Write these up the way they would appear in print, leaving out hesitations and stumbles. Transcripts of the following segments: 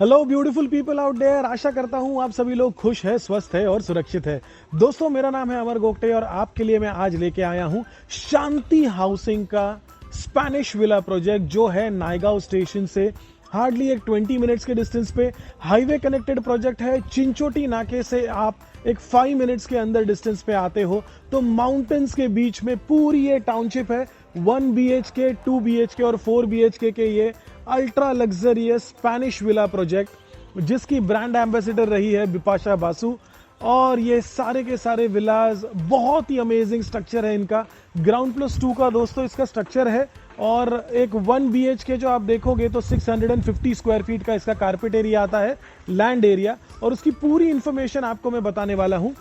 Hello beautiful people out there, आशा करता हूँ आप सभी लोग खुश है, स्वस्थ है और सुरक्षित है। दोस्तों, मेरा नाम है अमर गोगटे और आपके लिए मैं आज लेके आया हूँ शांति हाउसिंग का स्पेनिश विला प्रोजेक्ट, जो है नायगांव स्टेशन से हार्डली एक 20 मिनट्स के डिस्टेंस पे हाईवे कनेक्टेड प्रोजेक्ट है। चिंचोटी नाके से आप एक 5 मिनट्स के अंदर डिस्टेंस पे आते हो तो माउंटेन्स के बीच में पूरी ये टाउनशिप है। 1 BHK, 2 BHK और 4 BHK के ये ultra luxurious Spanish villa project, जिसकी ब्रांड एम्बेसडर रही है बिपाशा बासु। और ये सारे के सारे विलाज बहुत ही अमेजिंग स्ट्रक्चर है इनका। ग्राउंड प्लस 2 का दोस्तों इसका स्ट्रक्चर है और एक 1 BHK जो आप देखोगे तो 650 स्क्वायर फीट का इसका कारपेट एरिया आता है, लैंड एरिया, और उसकी पूरी इंफॉर्मेशन आपको मैं बताने वाला हूं।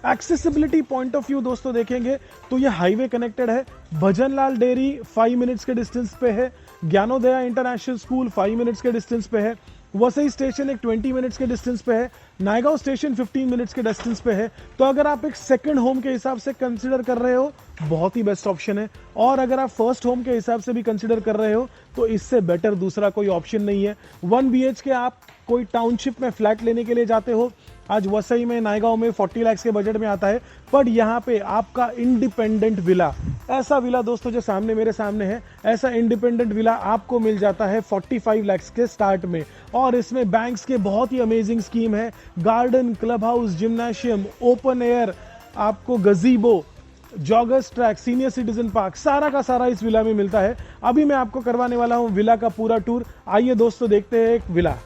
एक्सेसिबिलिटी पॉइंट ऑफ व्यू दोस्तों देखेंगे तो ये हाईवे कनेक्टेड है। भजनलाल डेयरी 5 मिनट्स के डिस्टेंस पे है। ज्ञानोदया इंटरनेशनल स्कूल 5 मिनट्स के डिस्टेंस पे है। वसई स्टेशन एक 20 मिनट्स के डिस्टेंस पे है। नायगांव स्टेशन 15 मिनट्स के डिस्टेंस पे है। तो अगर आप एक सेकंड होम के हिसाब से कंसिडर कर रहे हो, बहुत ही बेस्ट ऑप्शन है। और अगर आप फर्स्ट होम के हिसाब से भी कंसिडर कर रहे हो तो इससे बेटर दूसरा कोई ऑप्शन नहीं है। 1 BHK आप कोई टाउनशिप में फ्लैट लेने के लिए जाते हो, आज वसई में, नायगांव में 40 लाख के बजट में आता है, पर यहाँ पे आपका इंडिपेंडेंट विला, ऐसा विला दोस्तों जो सामने मेरे सामने है, ऐसा इंडिपेंडेंट विला आपको मिल जाता है 45 लाख के स्टार्ट में। और इसमें बैंक्स के बहुत ही अमेजिंग स्कीम है। Garden, club house, gymnasium, open air, आपको gazebo, joggers track, senior citizen park, सारा का सारा इस विला में मिलता है। अभी मैं आपको करवाने वाला हूं विला का पूरा टूर। आइए दोस्तों देखते हैं एक विला।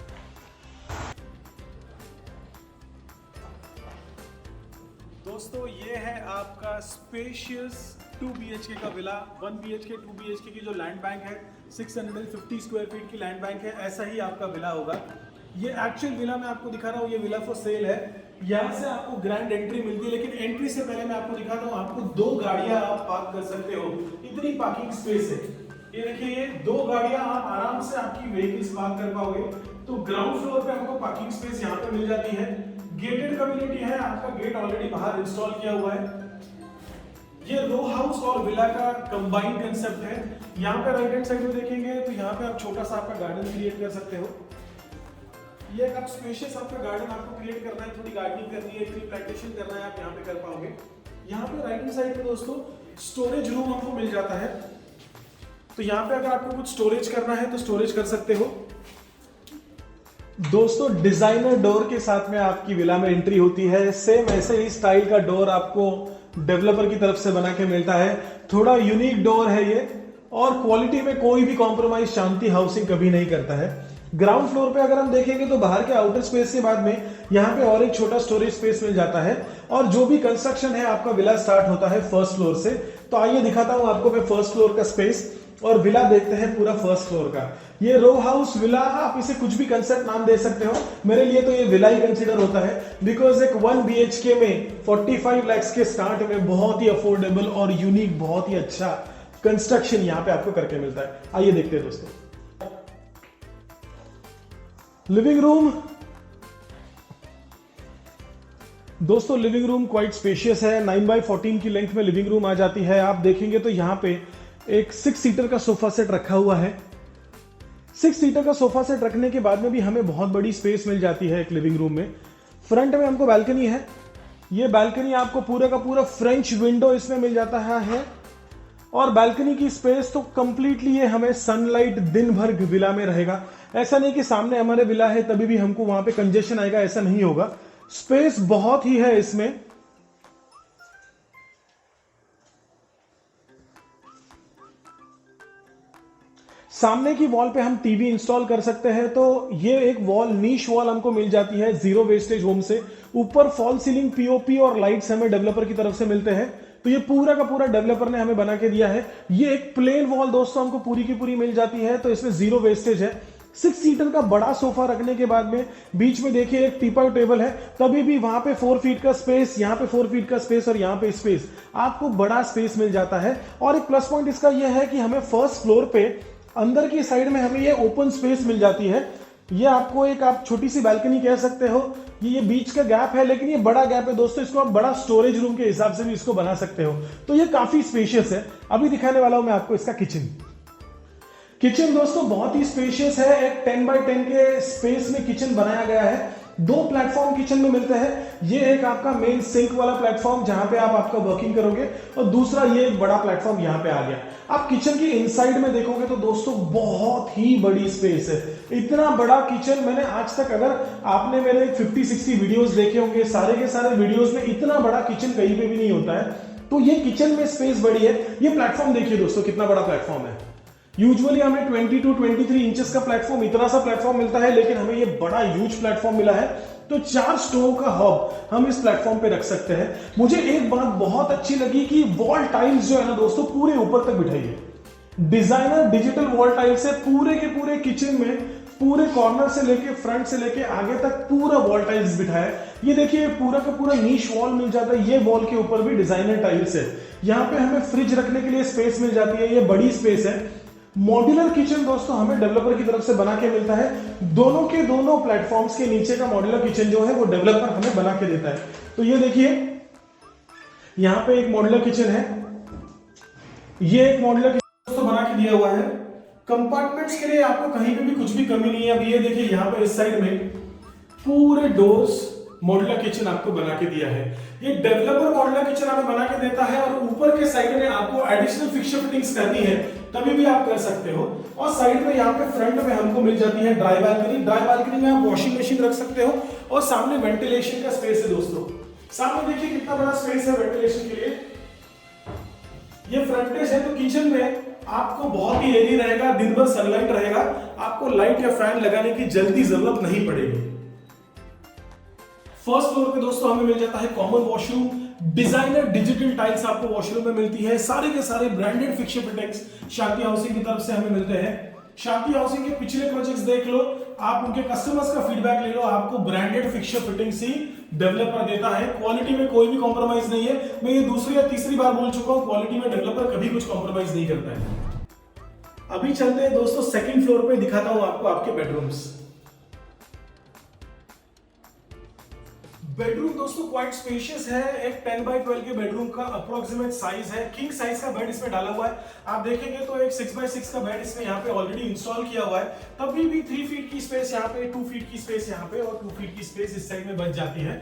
दोस्तों, ये है आपका स्पेशियस 2 BHK का विला। 1 BHK 2 BHK की जो लैंड बैंक है 650 स्क्वायर फीट की लैंड बैंक है, ऐसा ही आपका विला होगा। ये एक्चुअल विला मैं आपको दिखा रहा हूँ, ये विला फॉर सेल है। यहाँ से आपको ग्रैंड एंट्री मिलती है, लेकिन एंट्री से पहले मैं आपको दिखाता हूँ, आपको 2 गाड़ियां आप पार्क कर सकते हो, इतनी पार्किंग स्पेस है। ये देखिए, ये 2 गाड़ियां आप आराम से आपकी व्हीकल्स पार्क कर पाओगे। तो ग्राउंड फ्लोर पे आपको पार्किंग स्पेस यहाँ पे मिल जाती है। गेटेड कम्युनिटी है, आपका गेट ऑलरेडी बाहर इंस्टॉल किया हुआ है। ये रो हाउस और विला का कंबाइंड कंसेप्ट है। यहाँ पे राइट हैंड साइड में देखेंगे तो यहाँ पे आप छोटा सा आपका गार्डन क्रिएट कर सकते हो। ये एक आप स्पेशियस आपका गार्डन आपको क्रिएट करना है, थोड़ी गार्डनिंग करनी है, ट्री प्लांटेशन करना है, आप यहाँ पे कर पाओगे। यहाँ पे राइट हैंड साइड पे दोस्तों स्टोरेज रूम आपको मिल जाता है। तो यहाँ पे अगर आपको कुछ स्टोरेज करना है तो स्टोरेज कर सकते हो। दोस्तों, डिजाइनर डोर के साथ में आपकी विला में एंट्री होती है। सेम ऐसे ही स्टाइल का डोर आपको डेवलपर की तरफ से बना के मिलता है। थोड़ा यूनिक डोर है ये, और क्वालिटी में कोई भी कॉम्प्रोमाइज शांति हाउसिंग कभी नहीं करता है। ग्राउंड फ्लोर पे अगर हम देखेंगे तो बाहर के आउटर स्पेस के बाद में यहाँ पे और एक छोटा स्टोरेज स्पेस मिल जाता है। और जो भी कंस्ट्रक्शन है आपका विला स्टार्ट होता है फर्स्ट फ्लोर से। तो आइए दिखाता हूं आपको मैं फर्स्ट फ्लोर का स्पेस, और विला देखते हैं पूरा फर्स्ट फ्लोर का। ये रो हाउस विला, आप इसे कुछ भी कंसेप्ट नाम दे सकते हो, मेरे लिए तो ये विला ही कंसीडर होता है। बिकॉज एक 1 BHK में 45 लाख के स्टार्ट में बहुत ही अफोर्डेबल और यूनिक, बहुत ही अच्छा कंस्ट्रक्शन यहाँ पे आपको करके मिलता है। आइए देखते हैं दोस्तों। लिविंग रूम, दोस्तों लिविंग रूम क्वाइट स्पेशियस है। 9x14 की लेंथ में लिविंग रूम आ जाती है। आप देखेंगे तो यहाँ पे एक 6 सीटर का सोफा सेट रखा हुआ है। 6 सीटर का सोफा सेट रखने के बाद में भी हमें बहुत बड़ी स्पेस मिल जाती है एक लिविंग रूम में। फ्रंट में हमको बालकनी है। ये बालकनी आपको पूरा का पूरा फ्रेंच विंडो इसमें मिल जाता है। और बालकनी की स्पेस तो कंप्लीटली ये हमें सनलाइट दिन भर विला में रहेगा। ऐसा नहीं कि सामने हमारे विला है तभी भी हमको वहां पे कंजेशन आएगा, ऐसा नहीं होगा। स्पेस बहुत ही है इसमें। सामने की वॉल पे हम टीवी इंस्टॉल कर सकते हैं। तो ये एक वॉल, नीश वॉल हमको मिल जाती है जीरो वेस्टेज होम से। ऊपर फॉल सीलिंग पीओपी और लाइट्स हमें डेवलपर की तरफ से मिलते हैं। तो ये पूरा का पूरा डेवलपर ने हमें बना के दिया है। ये एक प्लेन वॉल दोस्तों हमको पूरी की पूरी मिल जाती है, तो इसमें जीरो वेस्टेज है। 6 सीटर का बड़ा सोफा रखने के बाद में बीच में देखिए एक टीपॉय टेबल है, तभी भी वहां पे 4 फीट का स्पेस, यहाँ पे 4 फीट का स्पेस और यहाँ पे स्पेस, आपको बड़ा स्पेस मिल जाता है। और एक प्लस पॉइंट इसका यह है कि हमें फर्स्ट फ्लोर पे अंदर की साइड में हमें ये ओपन स्पेस मिल जाती है। ये आपको एक आप छोटी सी बालकनी कह सकते हो। ये बीच का गैप है, लेकिन ये बड़ा गैप है दोस्तों, इसको आप बड़ा स्टोरेज रूम के हिसाब से भी इसको बना सकते हो। तो ये काफी स्पेशियस है। अभी दिखाने वाला हूं मैं आपको इसका किचन। किचन दोस्तों बहुत ही स्पेशियस है। एक 10 बाय 10 के स्पेस में किचन बनाया गया है। 2 प्लेटफॉर्म किचन में मिलते हैं। ये एक आपका मेन सिंक वाला प्लेटफॉर्म जहां पे आप आपका वर्किंग करोगे, और दूसरा ये एक बड़ा प्लेटफॉर्म यहां पे आ गया। आप किचन की इनसाइड में देखोगे तो दोस्तों बहुत ही बड़ी स्पेस है। इतना बड़ा किचन मैंने आज तक, अगर आपने मेरे 50-60 वीडियोस देखे होंगे, सारे के सारे वीडियोस में इतना बड़ा किचन कहीं पे भी नहीं होता है। तो ये किचन में स्पेस बड़ी है। ये प्लेटफॉर्म देखिए दोस्तों कितना बड़ा प्लेटफॉर्म है। यूजुअली हमें 22 to 23 इंचेस का प्लेटफॉर्म, इतना सा प्लेटफॉर्म मिलता है, लेकिन हमें ये बड़ा ह्यूज प्लेटफॉर्म मिला है। तो 4 स्टोव का हब हम इस प्लेटफॉर्म पे रख सकते हैं। मुझे एक बात बहुत अच्छी लगी कि वॉल टाइल्स जो है ना दोस्तों पूरे ऊपर तक बिठाई है। डिजाइनर डिजिटल वॉल टाइल्स है पूरे के पूरे किचन में, पूरे कॉर्नर से लेके फ्रंट से लेके आगे तक पूरा वॉल टाइल्स बिठाया है। ये देखिए पूरा का पूरा नीश वॉल मिल जाता है। ये वॉल के ऊपर भी डिजाइनर टाइल्स है। यहाँ पे हमें फ्रिज रखने के लिए स्पेस मिल जाती है। ये बड़ी स्पेस है। मॉड्यूलर किचन दोस्तों हमें डेवलपर की तरफ से बना के मिलता है। दोनों के दोनों प्लेटफॉर्म्स के नीचे का मॉड्यूलर किचन जो है वो डेवलपर हमें बना के देता है। तो ये देखिए यहां पे एक मॉड्यूलर किचन है। ये एक मॉड्यूलर किचन दोस्तों बना के दिया हुआ है। कंपार्टमेंट्स के लिए आपको कहीं पे भी कुछ भी कमी नहीं है। अब ये देखिए यहां पे इस साइड में पूरे डोर्स मॉड्यूलर किचन आपको बना के दिया है। ये डेवलपर मॉड्यूलर किचन हमें बना के देता है, और ऊपर के साइड में आपको एडिशनल फिक्सर फिटिंग्स करनी है तभी भी आप कर सकते हो। और साइड में यहाँ पे फ्रंट में हमको मिल जाती है ड्राई बालकनी। ड्राई बालकनी में आप वॉशिंग मशीन रख सकते हो, और सामने वेंटिलेशन का स्पेस है दोस्तों। सामने देखिए कितना बड़ा स्पेस है वेंटिलेशन के लिए। ये फ्रंटेज है तो किचन में आपको बहुत ही एरी रहेगा, दिन भर सनलाइट रहेगा, आपको लाइट या फैन लगाने की जल्दी जरूरत नहीं पड़ेगी। फर्स्ट फ्लोर पे दोस्तों हमें मिल जाता है common washroom. Designer digital tiles आपको वॉशरूम में मिलती है। सारे के सारे ब्रांडेड फिक्सर फिटिंग्स शांति हाउसिंग की तरफ से हमें मिलते हैं। शांति हाउसिंग के पिछले प्रोजेक्ट्स देख लो, आप उनके कस्टमर्स का फीडबैक ले लो, आपको ब्रांडेड फिक्सर फिटिंग्स ही डेवलपर देता है। क्वालिटी में कोई भी कॉम्प्रोमाइज नहीं है। मैं ये दूसरी या तीसरी बार बोल चुका हूं, क्वालिटी में डेवलपर कभी कुछ कॉम्प्रोमाइज नहीं करता है। अभी चलते हैं दोस्तों सेकंड फ्लोर पे, दिखाता हूं आपको आपके बेडरूम्स। बेडरूम दोस्तों क्वाइट स्पेशियस है। एक 10 बाय 12 के बेडरूम का अप्रोक्सीमेट साइज है। किंग साइज का बेड इसमें डाला हुआ है। आप देखेंगे तो एक 6 बाय 6 का बेड इसमें यहाँ पे ऑलरेडी इंस्टॉल किया हुआ है। तभी भी 3 फीट की स्पेस यहाँ पे, 2 फीट की स्पेस यहाँ पे, और 2 फीट की स्पेस इस साइड में बच जाती है।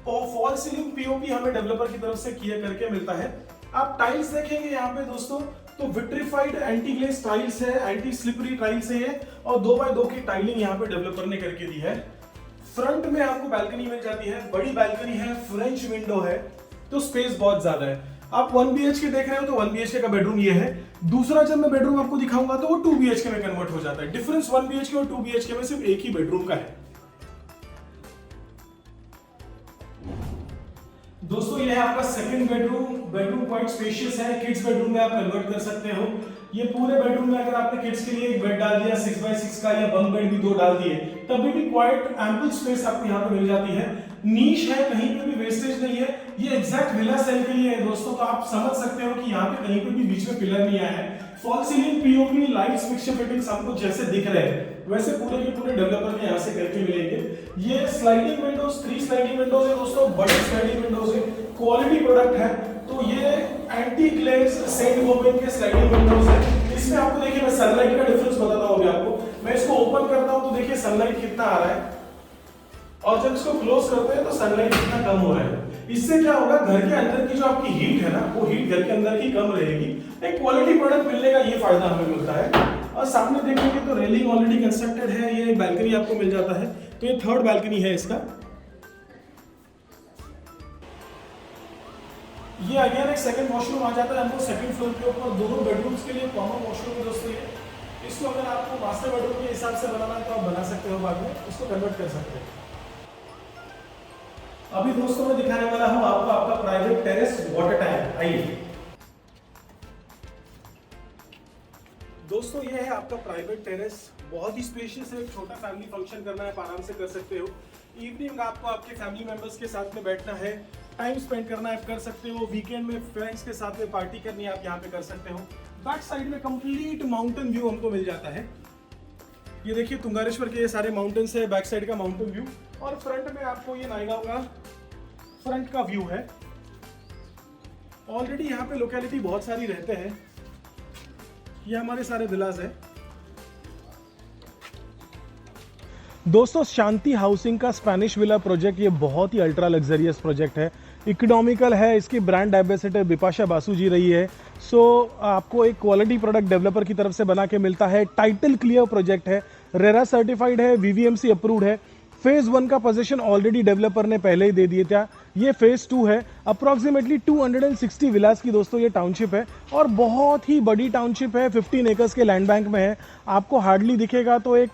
और फॉल सीलिंग पीओपी हमें डेवलपर की तरफ से किया करके मिलता है। आप टाइल्स देखेंगे यहाँ पे दोस्तों तो विट्रीफाइड एंटी ग्लेज टाइल्स है, एंटी स्लिपरी टाइल्स है ये, और 2 बाय 2 की टाइलिंग यहाँ पे डेवलपर ने करके दी है। फ्रंट में आपको बालकनी मिल जाती है। बड़ी बालकनी है, फ्रेंच विंडो है, तो स्पेस बहुत ज्यादा है। आप 1 BHK देख रहे हो तो 1 BHK का बेडरूम ये है। दूसरा जब मैं बेडरूम आपको दिखाऊंगा तो वो 2 BHK में कन्वर्ट हो जाता है। डिफरेंस 1 BHK और 2 BHK में सिर्फ एक ही बेडरूम का है। दोस्तों ये है आपका second bedroom. Bedroom quite spacious है। किड्स बेडरूम में आप कन्वर्ट कर सकते हो। ये पूरे बेडरूम में अगर आपने किड्स के लिए एक बेड डाल दिया 6 बाय 6 का, या बंक बेड भी 2 डाल दिए, तभी भी क्वाइट एम्पल स्पेस आपको यहाँ पे मिल जाती है। नीश है, कहीं पे भी वेस्टेज नहीं है। ये एग्जैक्ट विला सेल के लिए है दोस्तों, तो आप समझ सकते हो कि यहाँ पे कहीं पे भी बीच में पिलर नहीं आया है। Fall ceiling POP lights fixer fittings आपको जैसे दिख रहे हैं वैसे पूरे के पूरे डेवलपर के यहाँ से करके मिलेंगे। ये स्लाइडिंग विंडोज, 3 स्लाइडिंग विंडोज है दोस्तों, बड़े स्लाइडिंग विंडोज है, क्वालिटी प्रोडक्ट है। तो ये एंटी ग्लेज सेंट गोबिन के स्लाइडिंग विंडोज है। इसमें आपको देखिए मैं सनलाइट का डिफरेंस बताता हूँ अभी आपको। मैं इसको ओपन करता हूँ तो देखिए सनलाइट कितना आ रहा है, और जब इसको क्लोज करते हैं तो सनलाइट कितना कम हो रहा है। इससे क्या होगा, घर के अंदर की जो आपकी हीट है ना, वो हीट घर के अंदर की कम रहेगी। एक क्वालिटी प्रोडक्ट मिलने का ये फायदा हमें मिलता है। और सामने देखेंगे तो रेलिंग ऑलरेडी कंस्ट्रक्टेड है। ये बालकनी आपको मिल जाता है, तो ये थर्ड बालकनी है इसका। ये अगेन एक सेकंड वॉशरूम आ जाता है हमको सेकंड फ्लोर के ऊपर। दोनों बेडरूम्स के लिए कॉमन वॉशरूम है दोस्तों ये। इसको अगर आपको मास्टर बेडरूम के हिसाब से बनाना है तो आप बना सकते हो, बाद में इसको कन्वर्ट कर सकते हो। अभी दोस्तों मैं दिखाने वाला हूं आपको आपका प्राइवेट टेरेस वाटर टैंक। आइए दोस्तों, ये है आपका प्राइवेट टेरेस। बहुत ही स्पेशियस है। एक छोटा फैमिली फंक्शन करना है आप आराम से कर सकते हो। इवनिंग आपको आपके फैमिली मेंबर्स के साथ में बैठना है, टाइम स्पेंड करना है, आप कर सकते हो। वीकेंड में फ्रेंड्स के साथ में पार्टी करनी है, आप यहाँ पे कर सकते हो। बैक साइड में कंप्लीट माउंटेन व्यू हमको मिल जाता है। ये देखिए तुंगारेश्वर के ये सारे माउंटेन्स है, बैक साइड का माउंटेन व्यू। और फ्रंट में आपको ये नायगांव का फ्रंट का व्यू है। ऑलरेडी यहाँ पे लोकेलिटी बहुत सारी रहते हैं। ये हमारे सारे विलास है। दोस्तों शांति हाउसिंग का स्पेनिश विला प्रोजेक्ट ये बहुत ही अल्ट्रा लग्जरियस प्रोजेक्ट है, इकोनॉमिकल है। इसकी ब्रांड एम्बेसडर बिपाशा बासु जी रही है। सो आपको एक क्वालिटी प्रोडक्ट डेवलपर की तरफ से बना के मिलता है। टाइटल क्लियर प्रोजेक्ट है, रेरा सर्टिफाइड है, वीवीएमसी अप्रूव्ड है। फेज 1 का पोजीशन ऑलरेडी डेवलपर ने पहले ही दे दिया था। ये फेज 2 है। अप्रोक्सीमेटली 260 विलास की दोस्तों ये टाउनशिप है और बहुत ही बड़ी टाउनशिप है। 15 एकर्स के लैंड बैंक में है। आपको हार्डली दिखेगा तो एक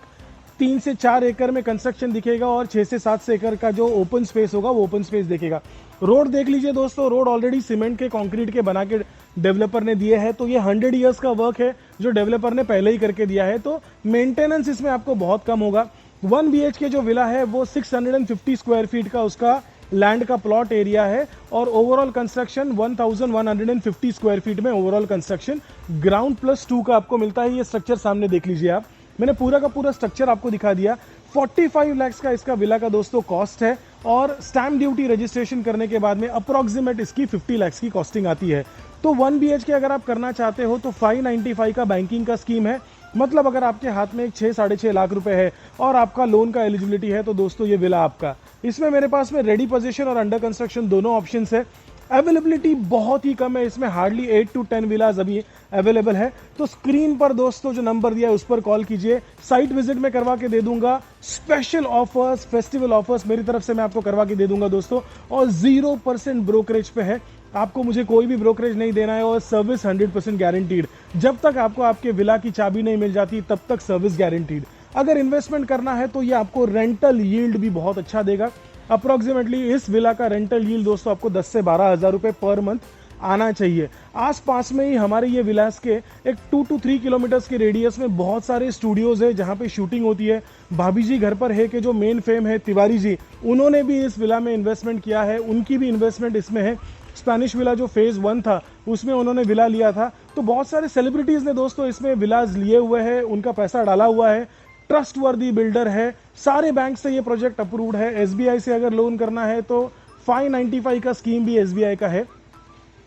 3 से 4 एकड़ में कंस्ट्रक्शन दिखेगा और 6 से 7 एकड़ का जो ओपन स्पेस होगा वो ओपन स्पेस दिखेगा। रोड देख लीजिए दोस्तों, रोड ऑलरेडी सीमेंट के कंक्रीट के बना के डेवलपर ने दिए है। तो ये 100 इयर्स का वर्क है जो डेवलपर ने पहले ही करके दिया है, तो मेंटेनेंस इसमें आपको बहुत कम होगा। 1 BHK जो विला है वो 650 स्क्वायर फीट का उसका लैंड का प्लॉट एरिया है और ओवरऑल कंस्ट्रक्शन 1150 स्क्वायर फीट में ओवरऑल कंस्ट्रक्शन ग्राउंड +2 का आपको मिलता है। ये स्ट्रक्चर सामने देख लीजिए आप, मैंने पूरा का पूरा स्ट्रक्चर आपको दिखा दिया। 45 लाख का इसका विला का दोस्तों कॉस्ट है और स्टैम्प ड्यूटी रजिस्ट्रेशन करने के बाद में अप्रोक्सीमेट इसकी 50 लाख की कॉस्टिंग आती है। तो 1 BHK अगर आप करना चाहते हो तो 595 का बैंकिंग का स्कीम है। मतलब अगर आपके हाथ में एक 6-6.5 लाख रुपए है और आपका लोन का एलिजिबिलिटी है तो दोस्तों ये विला आपका। इसमें मेरे पास में रेडी पोजीशन और अंडर कंस्ट्रक्शन दोनों ऑप्शंस है। अवेलेबिलिटी बहुत ही कम है, इसमें हार्डली 8 to 10 विलास अभी अवेलेबल है। तो स्क्रीन पर दोस्तों जो नंबर दिया है उस पर कॉल कीजिए। साइट विजिट में करवा के दे दूंगा। स्पेशल ऑफर्स, फेस्टिवल ऑफर्स मेरी तरफ से मैं आपको करवा के दे दूंगा दोस्तों, और 0% ब्रोकरेज पे है। आपको मुझे कोई भी ब्रोकरेज नहीं देना है और सर्विस 100% गारंटीड। जब तक आपको आपके विला की चाबी नहीं मिल जाती तब तक सर्विस गारंटीड। अगर इन्वेस्टमेंट करना है तो ये आपको रेंटल यील्ड भी बहुत अच्छा देगा। अप्रोक्सीमेटली इस विला का रेंटल यील्ड दोस्तों आपको 10 से 12 हजार रुपए पर मंथ आना चाहिए। आसपास में ही हमारे ये विलास के एक 2 to 3 किलोमीटर्स के रेडियस में बहुत सारे स्टूडियोज है जहां पे शूटिंग होती है। भाभी जी घर पर है कि जो मेन फेम है तिवारी जी, उन्होंने भी इस विला में इन्वेस्टमेंट किया है, उनकी भी इन्वेस्टमेंट इसमें है। स्पेनिश विला जो फेज 1 था उसमें उन्होंने विला लिया था। तो बहुत सारे सेलिब्रिटीज ने दोस्तों इसमें विलाज लिए हुए हैं, उनका पैसा डाला हुआ है। ट्रस्टवर्दी बिल्डर है, सारे बैंक से ये प्रोजेक्ट अप्रूव्ड है। एसबीआई से अगर लोन करना है तो 595 का स्कीम भी एसबीआई का है।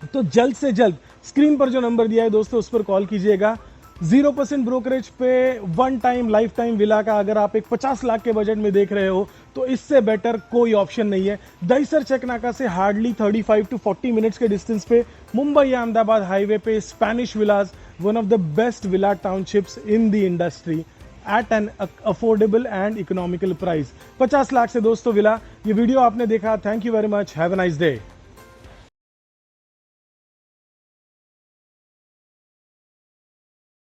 तो जल्द से जल्द स्क्रीन पर जो नंबर दिया है दोस्तों उस पर कॉल कीजिएगा। 0% brokerage pay 1 time life time villa का अगर आप एक 50 लाख के बजट में देख रहे हो तो इससे बेटर कोई ऑप्शन नहीं है। दहीसर चकनाका से हार्डली 35 to 40 मिनट्स के डिस्टेंस पे मुंबई अहमदाबाद हाईवे पे Spanish villas, one of the best villa townships in the industry at an affordable and economical price. 50 lakh से दोस्तों विला। ये वीडियो आपने देखा, thank you very much, have a nice day.